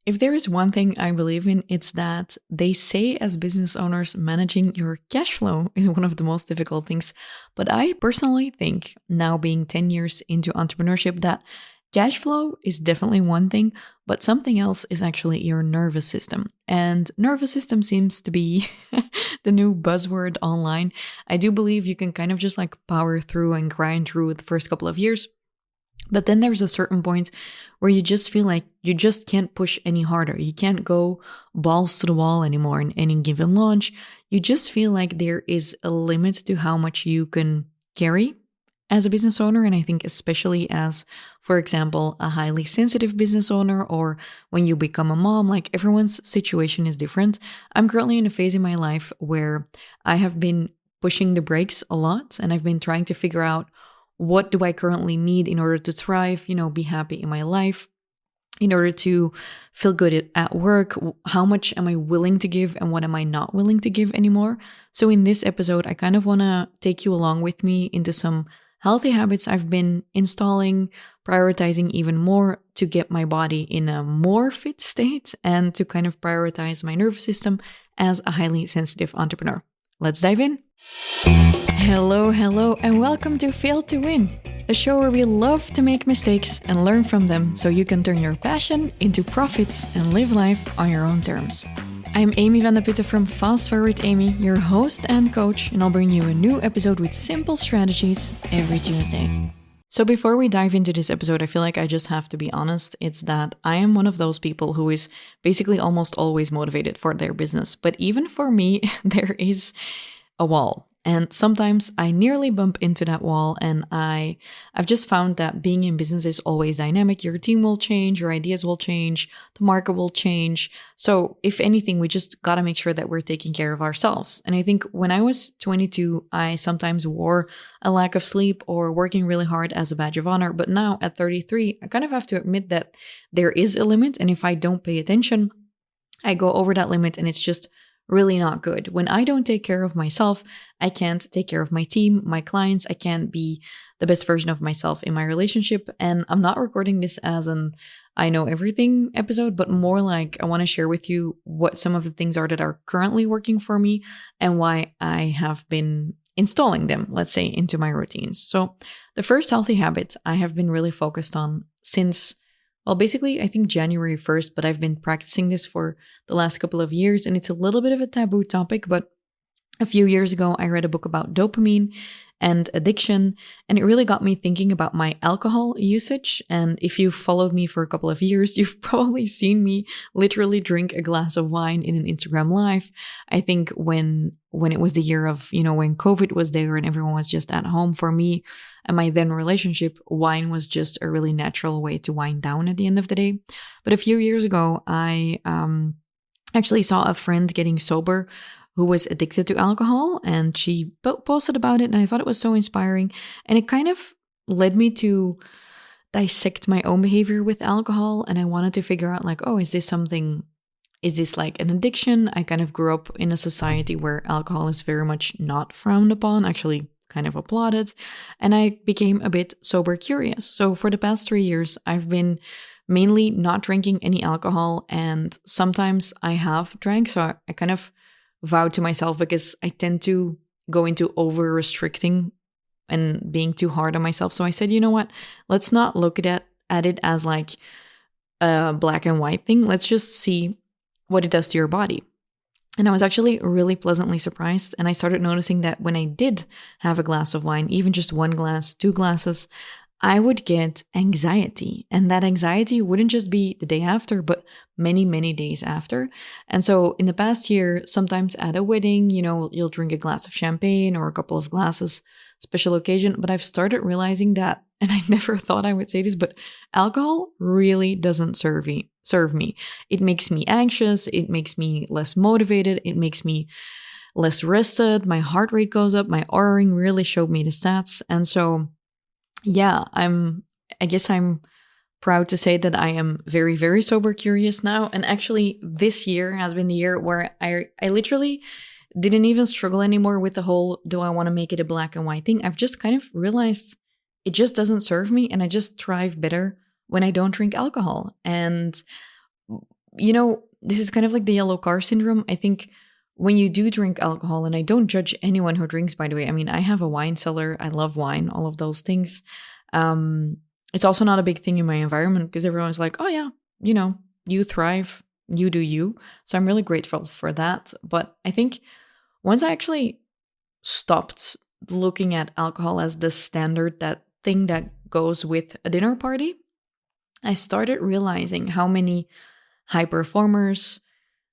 If there is one thing I believe in, it's that they say as business owners, managing your cash flow is one of the most difficult things. But I personally think, now being 10 years into entrepreneurship, that cash flow is definitely one thing, but something else is actually your nervous system. And nervous system seems to be the new buzzword online. I do believe you can kind of just like power through and grind through the first couple of years. But then there's a certain point where you just feel like you just can't push any harder. You can't go balls to the wall anymore in any given launch. You just feel like there is a limit to how much you can carry as a business owner. And I think especially as, for example, a highly sensitive business owner, or when you become a mom, like everyone's situation is different. I'm currently in a phase in my life where I have been pushing the brakes a lot, and I've been trying to figure out, what do I currently need in order to thrive, be happy in my life, in order to feel good at work? How much am I willing to give and what am I not willing to give anymore? So in this episode, I kind of want to take you along with me into some healthy habits I've been installing, prioritizing even more to get my body in a more fit state and to kind of prioritize my nervous system as a highly sensitive entrepreneur. Let's dive in. Hello, and welcome to Fail to Win, a show where we love to make mistakes and learn from them so you can turn your passion into profits and live life on your own terms. I'm Amy van der Putten from FastForwardAmy, your host and coach, and I'll bring you a new episode with simple strategies every Tuesday. So before we dive into this episode, I feel like I just have to be honest. It's that I am one of those people who is basically almost always motivated for their business. But even for me, there is a wall. And sometimes I nearly bump into that wall, and I've just found that being in business is always dynamic. Your team will change, your ideas will change, the market will change. So if anything, we just got to make sure that we're taking care of ourselves. And I think when I was 22, I sometimes wore a lack of sleep or working really hard as a badge of honor. But now at 33, I kind of have to admit that there is a limit. And if I don't pay attention, I go over that limit, and it's just really not good. When I don't take care of myself, I can't take care of my team, my clients. I can't be the best version of myself in my relationship. And I'm not recording this as an I know everything episode, but more like I want to share with you what some of the things are that are currently working for me and why I have been installing them, let's say, into my routines. So the first healthy habit I have been really focused on since, well, basically, I think January 1st, but I've been practicing this for the last couple of years, and it's a little bit of a taboo topic, but a few years ago, I read a book about dopamine and addiction, and it really got me thinking about my alcohol usage. And if you've followed me for a couple of years, you've probably seen me literally drink a glass of wine in an Instagram live. I think when it was the year of, when COVID was there and everyone was just at home, for me and my then relationship, wine was just a really natural way to wind down at the end of the day. But a few years ago, I actually saw a friend getting sober who was addicted to alcohol, and she posted about it, and I thought it was so inspiring. And it kind of led me to dissect my own behavior with alcohol, and I wanted to figure out, like, oh, is this like an addiction? I kind of grew up in a society where alcohol is very much not frowned upon, actually kind of applauded, and I became a bit sober curious. So for the past 3 years, I've been mainly not drinking any alcohol, and sometimes I have drank, so I kind of vowed to myself, because I tend to go into over restricting and being too hard on myself. So I said, you know what? Let's not look at it as like a black and white thing. Let's just see what it does to your body. And I was actually really pleasantly surprised. And I started noticing that when I did have a glass of wine, even just one glass, 2 glasses, I would get anxiety. And that anxiety wouldn't just be the day after, but many, many days after. And so in the past year, sometimes at a wedding, you'll drink a glass of champagne or a couple of glasses, special occasion. But I've started realizing that, and I never thought I would say this, but alcohol really doesn't serve me. It makes me anxious. It makes me less motivated. It makes me less rested. My heart rate goes up. My Oura ring really showed me the stats. And so yeah, I guess I'm proud to say that I am very, very sober curious now. And actually, this year has been the year where I literally didn't even struggle anymore with the whole, do I want to make it a black and white thing? I've just kind of realized it just doesn't serve me, and I just thrive better when I don't drink alcohol. And this is kind of like the yellow car syndrome. I think when you do drink alcohol, and I don't judge anyone who drinks, by the way. I mean, I have a wine cellar. I love wine, all of those things. It's also not a big thing in my environment because everyone's like, oh yeah, you thrive, you do you. So I'm really grateful for that. But I think once I actually stopped looking at alcohol as the standard, that thing that goes with a dinner party, I started realizing how many high performers,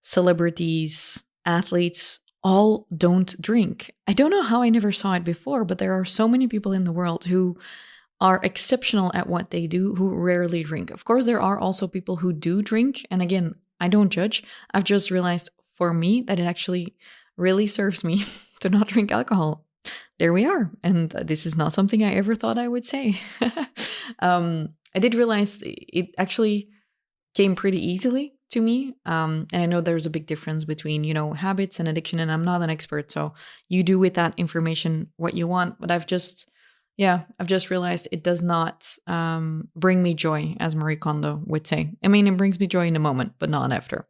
celebrities, athletes all don't drink. I don't know how I never saw it before, but there are so many people in the world who are exceptional at what they do who rarely drink. Of course, there are also people who do drink. And again, I don't judge. I've just realized for me that it actually really serves me to not drink alcohol. There we are. And this is not something I ever thought I would say. I did realize it actually came pretty easily to me. And I know there's a big difference between, habits and addiction, and I'm not an expert. So you do with that information what you want. But I've just realized it does not bring me joy, as Marie Kondo would say. I mean, it brings me joy in the moment, but not after.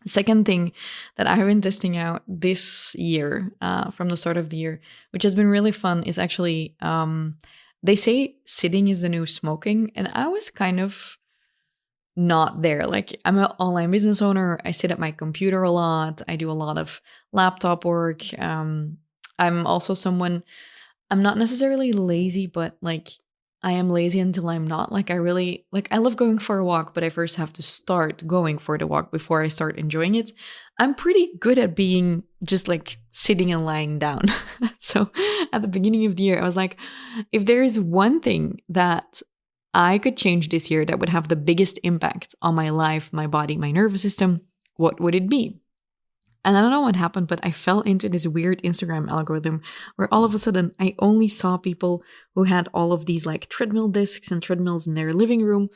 Second thing that I have been testing out this year, from the start of the year, which has been really fun, is actually, they say sitting is the new smoking. And I was kind of not there. Like, I'm an online business owner. I sit at my computer a lot. I do a lot of laptop work. I'm also someone, I'm not necessarily lazy, but like I am lazy until I'm not. Like, I love going for a walk, but I first have to start going for the walk before I start enjoying it. I'm pretty good at being just like sitting and lying down. So at the beginning of the year, I was like, if there is one thing that I could change this year that would have the biggest impact on my life, my body, my nervous system, what would it be? And I don't know what happened, but I fell into this weird Instagram algorithm where all of a sudden I only saw people who had all of these like treadmill discs and treadmills in their living room.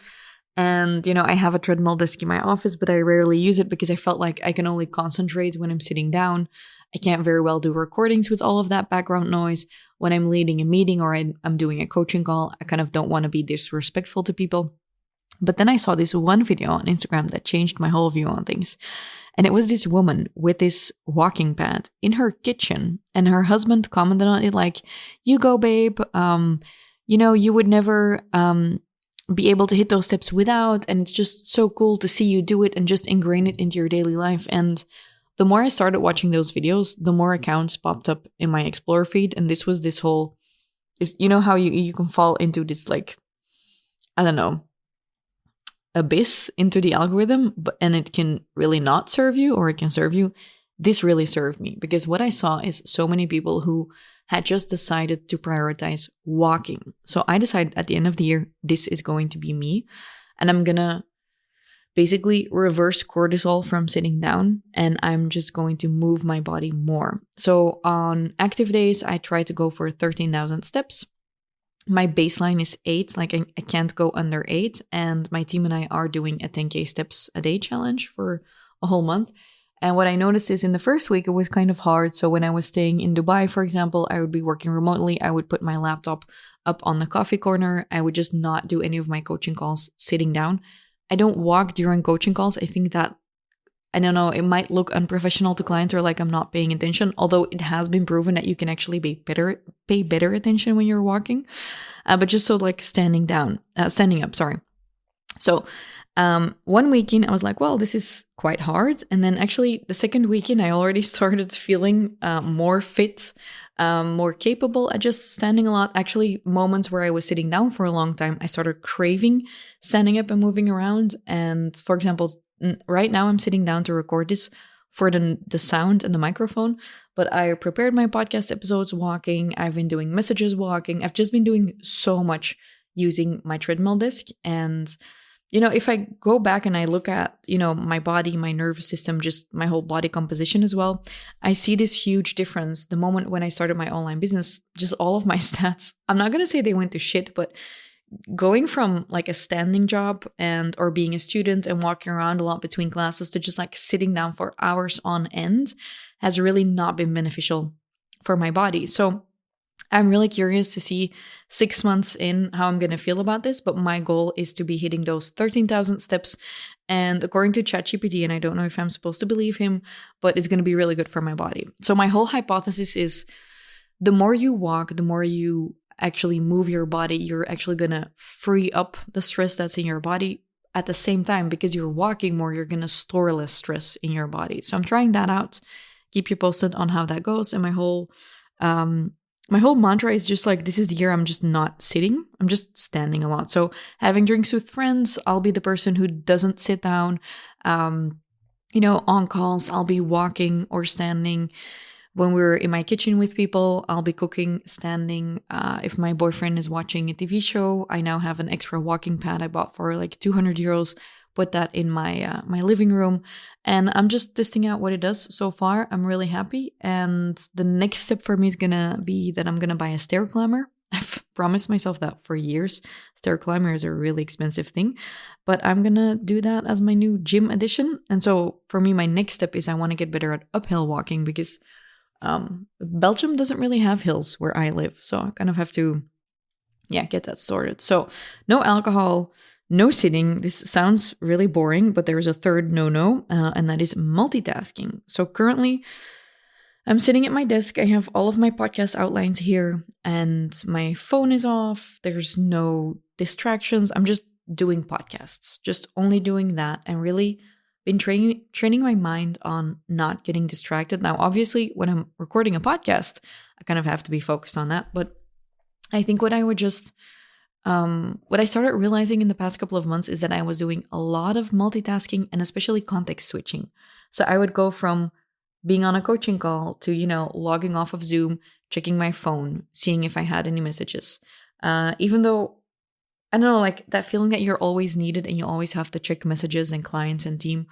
And, I have a treadmill disc in my office, but I rarely use it because I felt like I can only concentrate when I'm sitting down. I can't very well do recordings with all of that background noise. When I'm leading a meeting or I'm doing a coaching call, I kind of don't want to be disrespectful to people. But then I saw this one video on Instagram that changed my whole view on things. And it was this woman with this walking pad in her kitchen. And her husband commented on it like, you go, babe. You would never be able to hit those steps without. And it's just so cool to see you do it and just ingrain it into your daily life. And the more I started watching those videos, the more accounts popped up in my Explore feed. And this was this whole, how you can fall into this like, I don't know, abyss into the algorithm, and it can really not serve you or it can serve you. This really served me because what I saw is so many people who had just decided to prioritize walking. So I decided at the end of the year, this is going to be me. And I'm going to basically reverse cortisol from sitting down, and I'm just going to move my body more. So on active days, I try to go for 13,000 steps. My baseline is 8, like I can't go under 8. And my team and I are doing a 10K steps a day challenge for a whole month. And what I noticed is in the first week, it was kind of hard. So when I was staying in Dubai, for example, I would be working remotely. I would put my laptop up on the coffee corner. I would just not do any of my coaching calls sitting down. I don't walk during coaching calls. I think that, I don't know, it might look unprofessional to clients or like I'm not paying attention, although it has been proven that you can actually pay better attention when you're walking. But just so like standing up, sorry. So one weekend I was like, well, this is quite hard. And then actually the second weekend I already started feeling more fit, more capable at just standing a lot. Actually, moments where I was sitting down for a long time, I started craving standing up and moving around. And for example, right now I'm sitting down to record this for the sound and the microphone, but I prepared my podcast episodes walking. I've been doing messages walking. I've just been doing so much using my treadmill disc. And if I go back and I look at, my body, my nervous system, just my whole body composition as well, I see this huge difference. The moment when I started my online business, just all of my stats, I'm not going to say they went to shit, but going from like a standing job or being a student and walking around a lot between classes to just like sitting down for hours on end has really not been beneficial for my body. So I'm really curious to see 6 months in how I'm going to feel about this, but my goal is to be hitting those 13,000 steps And according to ChatGPT, and I don't know if I'm supposed to believe him, but it's going to be really good for my body. So my whole hypothesis is the more you walk, the more you actually move your body, you're actually going to free up the stress that's in your body. At the same time, because you're walking more, you're going to store less stress in your body. So I'm trying that out. Keep you posted on how that goes. And my whole mantra is just like, this is the year I'm just not sitting. I'm just standing a lot. So having drinks with friends, I'll be the person who doesn't sit down. On calls, I'll be walking or standing. When we're in my kitchen with people, I'll be cooking standing. If my boyfriend is watching a TV show, I now have an extra walking pad I bought for like 200 euros. Put that in my living room. And I'm just testing out what it does so far. I'm really happy. And the next step for me is going to be that I'm going to buy a stair climber. I've promised myself that for years. Stair climber is a really expensive thing. But I'm going to do that as my new gym addition. And so for me, my next step is I want to get better at uphill walking because Belgium doesn't really have hills where I live, so I kind of have to, get that sorted. So no alcohol, no sitting. This sounds really boring, but there's a third no, and that is multitasking. So currently, I'm sitting at my desk. I have all of my podcast outlines here, and my phone is off. There's no distractions. I'm just doing podcasts, just only doing that, and really been training my mind on not getting distracted. Now, obviously, when I'm recording a podcast, I kind of have to be focused on that. But I think what I started realizing in the past couple of months is that I was doing a lot of multitasking and especially context switching. So I would go from being on a coaching call to, logging off of Zoom, checking my phone, seeing if I had any messages. Even though I don't know, like that feeling that you're always needed and you always have to check messages and clients and team,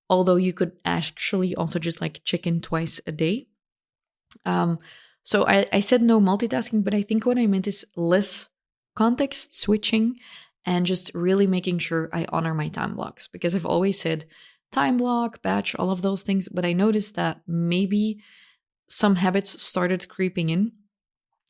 although you could actually also just like check in twice a day. So I said no multitasking, but I think what I meant is less context switching and just really making sure I honor my time blocks, because I've always said time block, batch, all of those things. But I noticed that maybe some habits started creeping in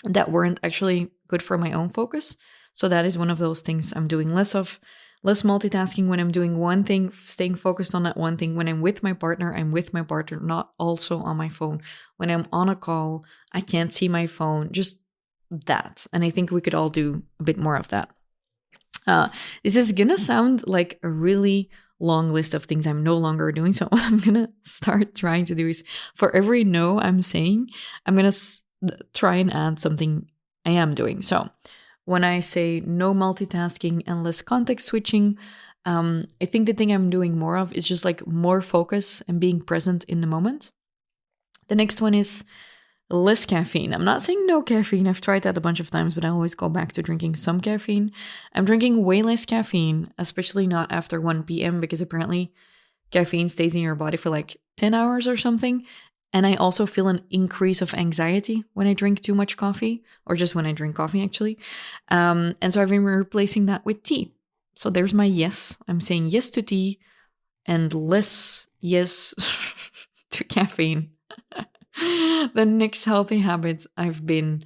that weren't actually good for my own focus. So that is one of those things I'm doing less of. Less multitasking when I'm doing one thing, staying focused on that one thing. When I'm with my partner, I'm with my partner, not also on my phone. When I'm on a call, I can't see my phone, just that. And I think we could all do a bit more of that. This is going to sound like a really long list of things I'm no longer doing. So what I'm going to start trying to do is for every no I'm saying, I'm going to try and add something I am doing. So when I say no multitasking and less context switching, I think the thing I'm doing more of is just like more focus and being present in the moment. The next one is less caffeine. I'm not saying no caffeine. I've tried that a bunch of times, but I always go back to drinking some caffeine. I'm drinking way less caffeine, especially not after 1 p.m. because apparently caffeine stays in your body for like 10 hours or something. And I also feel an increase of anxiety when I drink too much coffee, or just when I drink coffee, actually. And so I've been replacing that with tea. So there's my yes. I'm saying yes to tea and less yes to caffeine. The next healthy habits I've been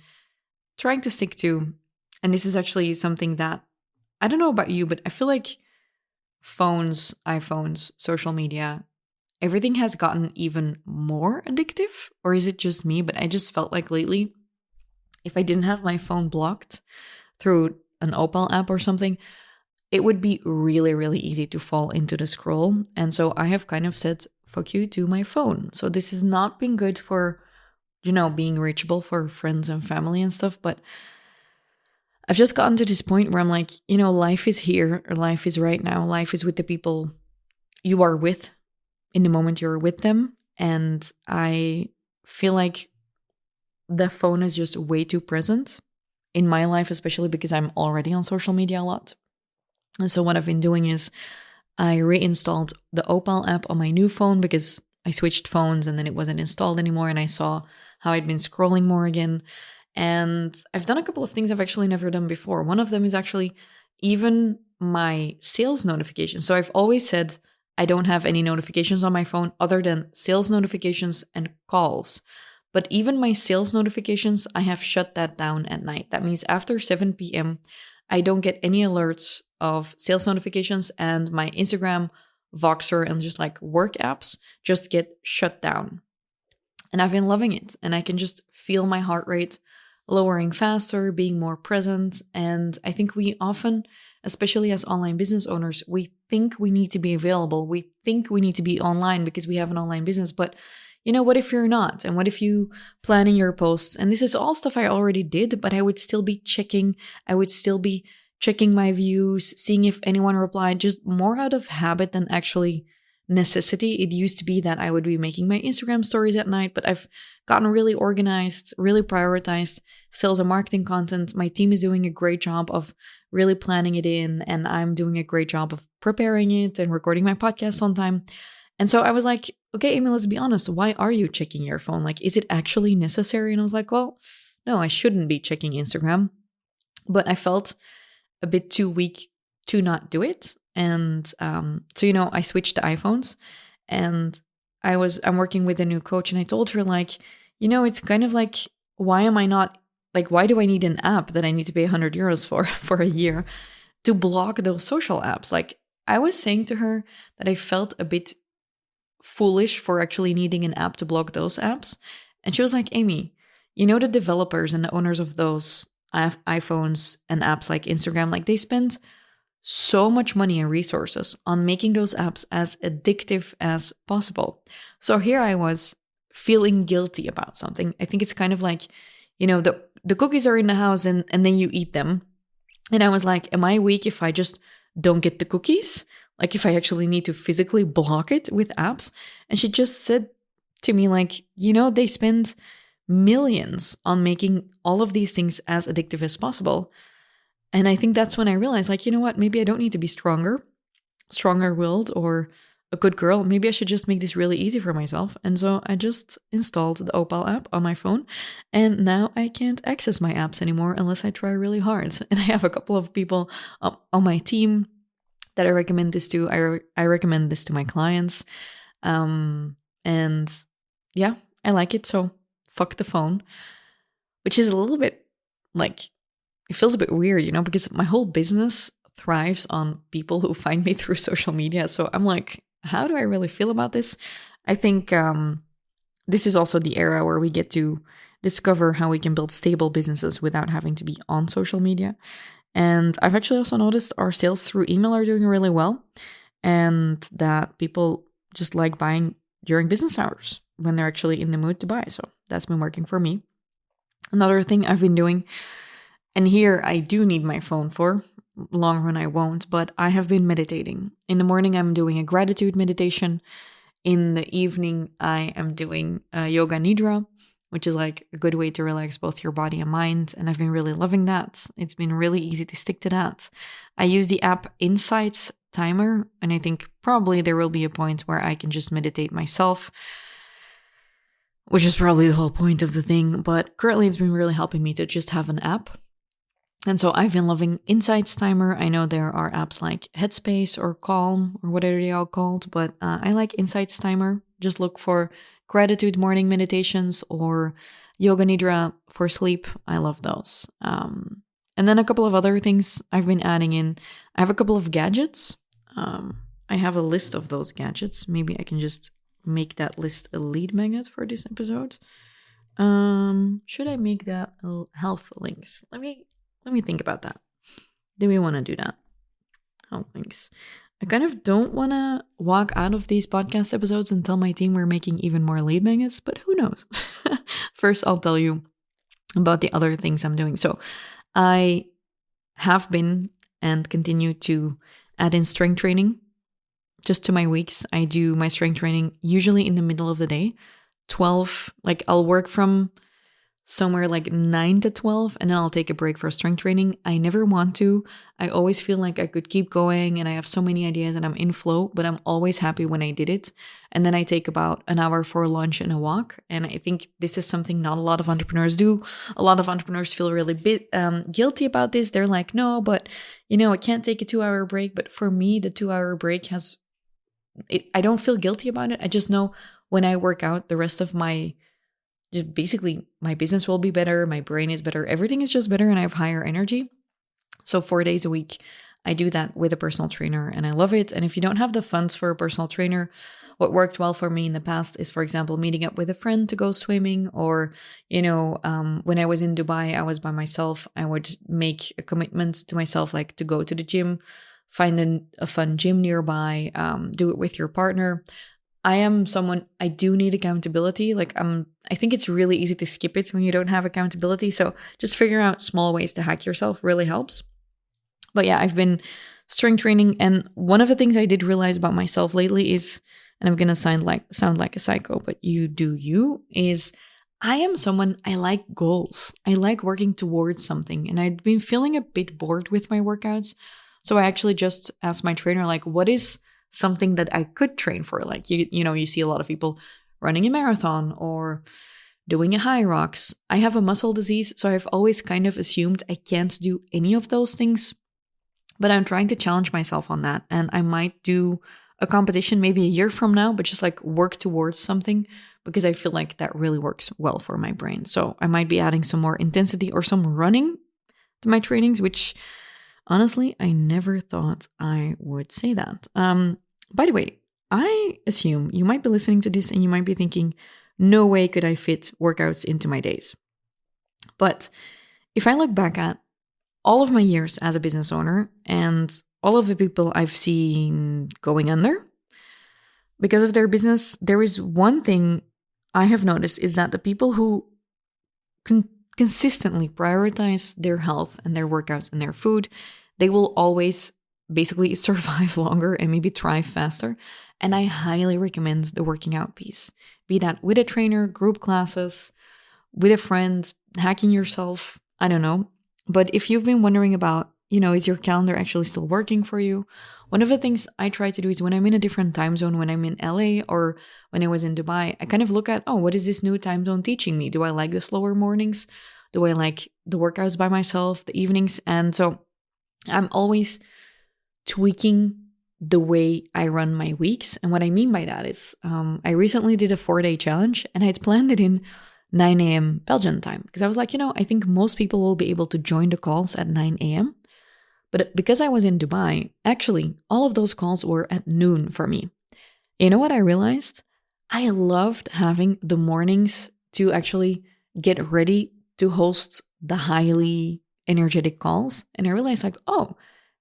trying to stick to, and this is actually something that, I don't know about you, but I feel like phones, iPhones, social media, everything has gotten even more addictive. Or is it just me? But I just felt like lately, if I didn't have my phone blocked through an Opal app or something, it would be really, really easy to fall into the scroll. And so I have kind of said, fuck you to my phone. So this has not been good for, being reachable for friends and family and stuff. But I've just gotten to this point where I'm like, life is here, or life is right now. Life is with the people you are with in the moment you're with them. And I feel like the phone is just way too present in my life, especially because I'm already on social media a lot. And so what I've been doing is I reinstalled the Opal app on my new phone because I switched phones and then it wasn't installed anymore. And I saw how I'd been scrolling more again. And I've done a couple of things I've actually never done before. One of them is actually even my sales notifications. So I've always said I don't have any notifications on my phone other than sales notifications and calls. But even my sales notifications, I have shut that down at night. That means after 7 p.m., I don't get any alerts of sales notifications, and my Instagram Voxer and just like work apps just get shut down. And I've been loving it. And I can just feel my heart rate lowering faster, being more present. And I think we often, especially as online business owners, we think we need to be available. We think we need to be online because we have an online business. But what if you're not? And what if you planning your posts? And this is all stuff I already did, but I would still be checking. I would still be checking my views, seeing if anyone replied, just more out of habit than actually necessity. It used to be that I would be making my Instagram stories at night, but I've gotten really organized, really prioritized sales and marketing content. My team is doing a great job of really planning it in, and I'm doing a great job of preparing it and recording my podcast on time. And so I was like, okay, Amy, let's be honest. Why are you checking your phone? Like, is it actually necessary? And I was like, well, no, I shouldn't be checking Instagram. But I felt a bit too weak to not do it. And so, I switched to iPhones, and I'm working with a new coach, and I told her, like, it's kind of like, why do I need an app that I need to pay 100 euros for a year to block those social apps? Like, I was saying to her that I felt a bit foolish for actually needing an app to block those apps. And she was like, Amy, the developers and the owners of those iPhones and apps like Instagram, like they spend so much money and resources on making those apps as addictive as possible. So here I was feeling guilty about something. I think it's kind of like, the cookies are in the house and then you eat them. And I was like, am I weak if I just don't get the cookies? Like if I actually need to physically block it with apps? And she just said to me, like, they spend millions on making all of these things as addictive as possible. And I think that's when I realized, like, what, maybe I don't need to be stronger-willed or a good girl. Maybe I should just make this really easy for myself. And so I just installed the Opal app on my phone, and now I can't access my apps anymore unless I try really hard. And I have a couple of people on my team that I recommend this to. I recommend this to my clients. And yeah, I like it. So fuck the phone, which is a little bit like, it feels a bit weird, because my whole business thrives on people who find me through social media. So I'm like, how do I really feel about this? I think this is also the era where we get to discover how we can build stable businesses without having to be on social media. And I've actually also noticed our sales through email are doing really well, and that people just like buying during business hours when they're actually in the mood to buy. So that's been working for me. Another thing I've been doing, and here I do need my phone for, long run I won't, but I have been meditating. In the morning, I'm doing a gratitude meditation. In the evening, I am doing yoga nidra, which is like a good way to relax both your body and mind. And I've been really loving that. It's been really easy to stick to that. I use the app Insights Timer, and I think probably there will be a point where I can just meditate myself, which is probably the whole point of the thing. But currently, it's been really helping me to just have an app. And so I've been loving Insights Timer. I know there are apps like Headspace or Calm or whatever they are called, but I like Insights Timer. Just look for gratitude morning meditations or yoga nidra for sleep. I love those. And then a couple of other things I've been adding in. I have a couple of gadgets. I have a list of those gadgets. Maybe I can just make that list a lead magnet for this episode. Should I make that health links? Let me think about that. Do we want to do that? Health links. I kind of don't want to walk out of these podcast episodes and tell my team we're making even more lead magnets, but who knows? First, I'll tell you about the other things I'm doing. So I have been and continue to add in strength training just to my weeks. I do my strength training usually in the middle of the day, 12, like I'll work from somewhere like 9 to 12, and then I'll take a break for strength training. I never want to. I always feel like I could keep going and I have so many ideas and I'm in flow, but I'm always happy when I did it. And then I take about an hour for lunch and a walk. And I think this is something not a lot of entrepreneurs do. A lot of entrepreneurs feel really guilty about this. They're like, no, but I can't take a 2-hour break. But for me, the 2-hour break I don't feel guilty about it. I just know when I work out, the rest of just basically my business will be better. My brain is better. Everything is just better and I have higher energy. So 4 days a week, I do that with a personal trainer and I love it. And if you don't have the funds for a personal trainer, what worked well for me in the past is, for example, meeting up with a friend to go swimming, or, when I was in Dubai, I was by myself. I would make a commitment to myself, like to go to the gym, find a fun gym nearby, do it with your partner. I am someone, I do need accountability. I think it's really easy to skip it when you don't have accountability. So just figuring out small ways to hack yourself really helps. But yeah, I've been strength training. And one of the things I did realize about myself lately is, and I'm going to sound like a psycho, but you do you, is I am someone, I like goals. I like working towards something. And I'd been feeling a bit bored with my workouts. So I actually just asked my trainer, like, what is something that I could train for? Like, you see a lot of people running a marathon or doing a high rocks. I have a muscle disease, so I've always kind of assumed I can't do any of those things. But I'm trying to challenge myself on that. And I might do a competition maybe a year from now, but just like work towards something, because I feel like that really works well for my brain. So I might be adding some more intensity or some running to my trainings, which honestly, I never thought I would say that. By the way, I assume you might be listening to this and you might be thinking, no way could I fit workouts into my days. But if I look back at all of my years as a business owner and all of the people I've seen going under because of their business, there is one thing I have noticed, is that the people who consistently prioritize their health and their workouts and their food, they will always basically survive longer and maybe thrive faster. And I highly recommend the working out piece, be that with a trainer, group classes, with a friend, hacking yourself, I don't know. But if you've been wondering about, is your calendar actually still working for you? One of the things I try to do is when I'm in a different time zone, when I'm in LA or when I was in Dubai, I kind of look at, what is this new time zone teaching me? Do I like the slower mornings? Do I like the workouts by myself, the evenings? And so I'm always tweaking the way I run my weeks. And what I mean by that is I recently did a 4-day challenge and I had planned it in 9 a.m. Belgian time, because I was like, I think most people will be able to join the calls at 9 a.m. But because I was in Dubai, actually, all of those calls were at noon for me. You know what I realized? I loved having the mornings to actually get ready to host the highly energetic calls. And I realized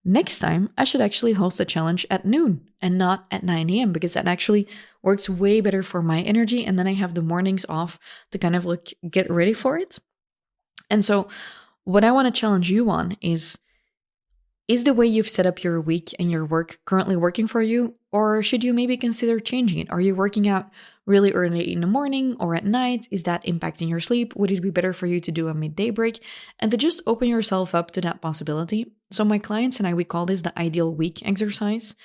next time I should actually host a challenge at noon and not at 9 a.m. because that actually works way better for my energy. And then I have the mornings off to kind of get ready for it. And so what I want to challenge you on is the way you've set up your week and your work currently working for you? Or should you maybe consider changing it? Are you working out really early in the morning or at night? Is that impacting your sleep? Would it be better for you to do a midday break? And to just open yourself up to that possibility. So my clients and I, we call this the ideal week exercise.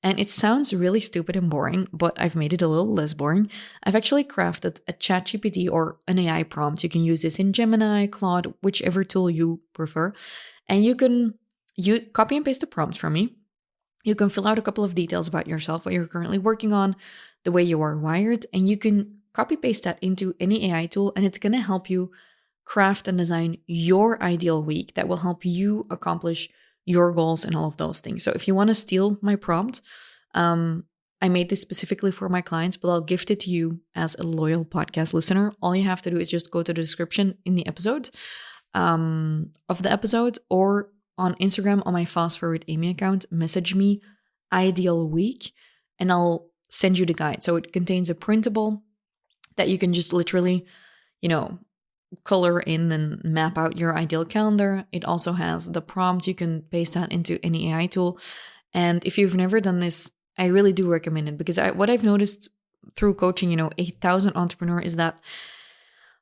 And it sounds really stupid and boring, but I've made it a little less boring. I've actually crafted a ChatGPT or an AI prompt. You can use this in Gemini, Claude, whichever tool you prefer. And you copy and paste the prompts from me. You can fill out a couple of details about yourself, what you're currently working on, the way you are wired, and you can copy paste that into any AI tool, and it's going to help you craft and design your ideal week that will help you accomplish your goals and all of those things. So if you want to steal my prompt, I made this specifically for my clients, but I'll gift it to you as a loyal podcast listener. All you have to do is just go to the description in the episode of the episode, or on Instagram on my FastForwardAmy account, message me ideal week and I'll send you the guide. So it contains a printable that you can just literally, color in and map out your ideal calendar. It also has the prompt. You can paste that into any AI tool. And if you've never done this, I really do recommend it, because what I've noticed through coaching, 8,000 entrepreneur, is that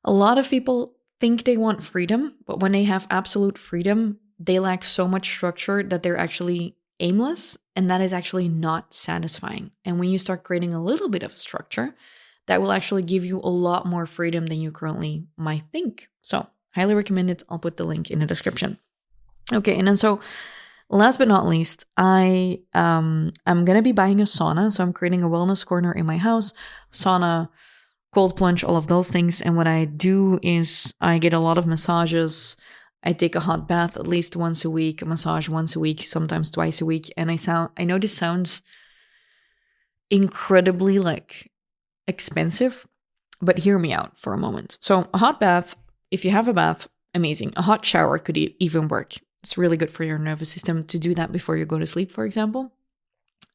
a lot of people think they want freedom, but when they have absolute freedom, they lack so much structure that they're actually aimless, and that is actually not satisfying. And when you start creating a little bit of structure, that will actually give you a lot more freedom than you currently might think. So, highly recommend it. I'll put the link in the description. Okay, and then so last but not least, I'm gonna be buying a sauna. So I'm creating a wellness corner in my house, sauna, cold plunge, all of those things. And what I do is I get a lot of massages. I take a hot bath at least once a week, a massage once a week, sometimes twice a week. And I know this sounds incredibly like expensive, but hear me out for a moment. So a hot bath, if you have a bath, amazing. A hot shower could even work. It's really good for your nervous system to do that before you go to sleep, for example.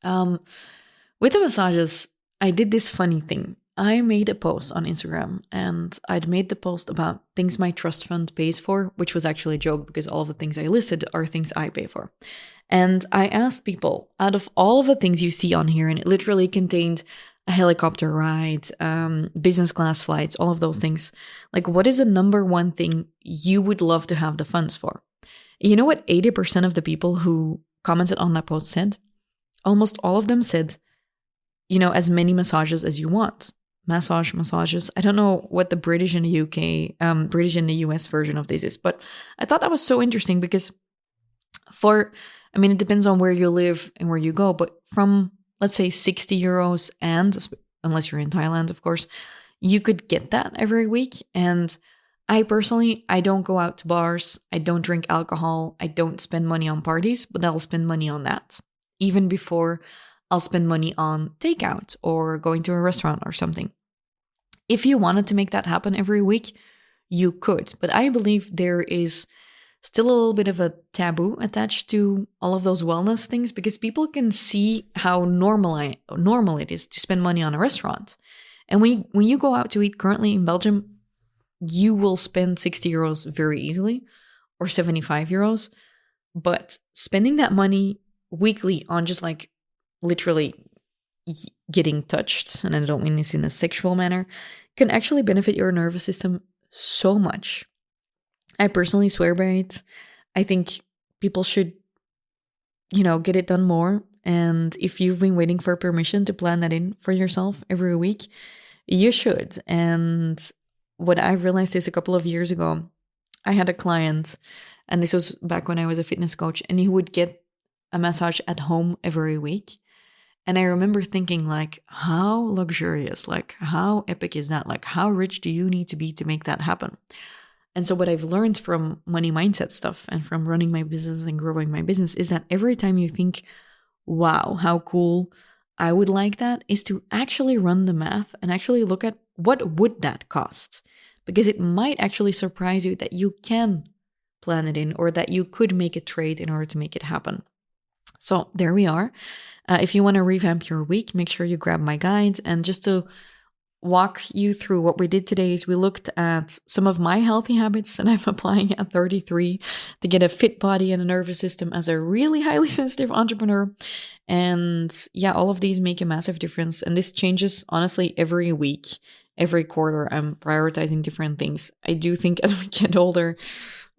With the massages, I did this funny thing. I made a post on Instagram, and I'd made the post about things my trust fund pays for, which was actually a joke because all of the things I listed are things I pay for. And I asked people, out of all of the things you see on here, and it literally contained a helicopter ride, business class flights, all of those things, like what is the number one thing you would love to have the funds for? You know what 80% of the people who commented on that post said? Almost all of them said, as many massages as you want. Massages. I don't know what the British and the UK, British and the US version of this is, but I thought that was so interesting because it depends on where you live and where you go, but from, let's say, 60 euros, and unless you're in Thailand, of course, you could get that every week. And I personally, I don't go out to bars. I don't drink alcohol. I don't spend money on parties, but I'll spend money on that. Even before I'll spend money on takeout or going to a restaurant or something. If you wanted to make that happen every week, you could. But I believe there is still a little bit of a taboo attached to all of those wellness things because people can see how normal it is to spend money on a restaurant. And when you go out to eat currently in Belgium, you will spend 60 euros very easily or 75 euros. But spending that money weekly on just like literally getting touched, and I don't mean this in a sexual manner, can actually benefit your nervous system so much. I personally swear by it. I think people should, get it done more. And if you've been waiting for permission to plan that in for yourself every week, you should. And what I realized is a couple of years ago, I had a client, and this was back when I was a fitness coach, and he would get a massage at home every week. And I remember thinking, like, how luxurious, like, how epic is that? Like, how rich do you need to be to make that happen? And so what I've learned from money mindset stuff and from running my business and growing my business is that every time you think, wow, how cool, I would like that, is to actually run the math and actually look at what would that cost? Because it might actually surprise you that you can plan it in or that you could make a trade in order to make it happen. So there we are. If you want to revamp your week, make sure you grab my guide. And just to walk you through what we did today is we looked at some of my healthy habits that I'm applying at 33 to get a fit body and a nervous system as a really highly sensitive entrepreneur. And yeah, all of these make a massive difference. And this changes, honestly, every week, every quarter. I'm prioritizing different things. I do think as we get older,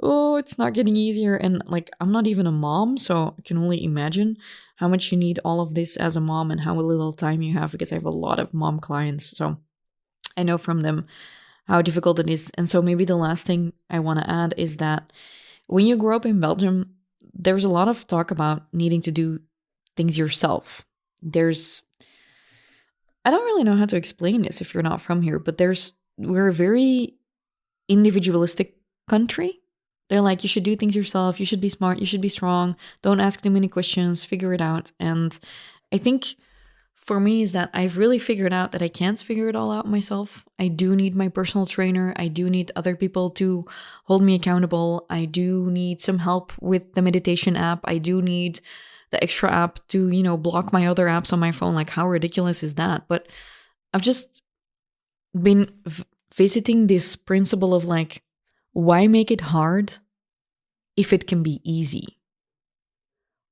it's not getting easier. And like, I'm not even a mom, so I can only imagine how much you need all of this as a mom and how little time you have, because I have a lot of mom clients. So I know from them how difficult it is. And so maybe the last thing I want to add is that when you grow up in Belgium, there's a lot of talk about needing to do things yourself. I don't really know how to explain this if you're not from here, but we're a very individualistic country. They're like, you should do things yourself. You should be smart. You should be strong. Don't ask too many questions. Figure it out. And I think for me is that I've really figured out that I can't figure it all out myself. I do need my personal trainer. I do need other people to hold me accountable. I do need some help with the meditation app. I do need the extra app to, block my other apps on my phone. Like, how ridiculous is that? But I've just been visiting this principle of like, why make it hard if it can be easy?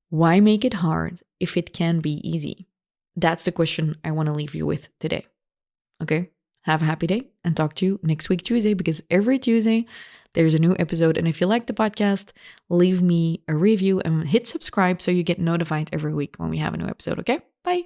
Why make it hard if it can be easy? That's the question I want to leave you with today. Okay? Have a happy day and talk to you next week, Tuesday, because every Tuesday there's a new episode. And if you like the podcast, leave me a review and hit subscribe so you get notified every week when we have a new episode. Okay? Bye.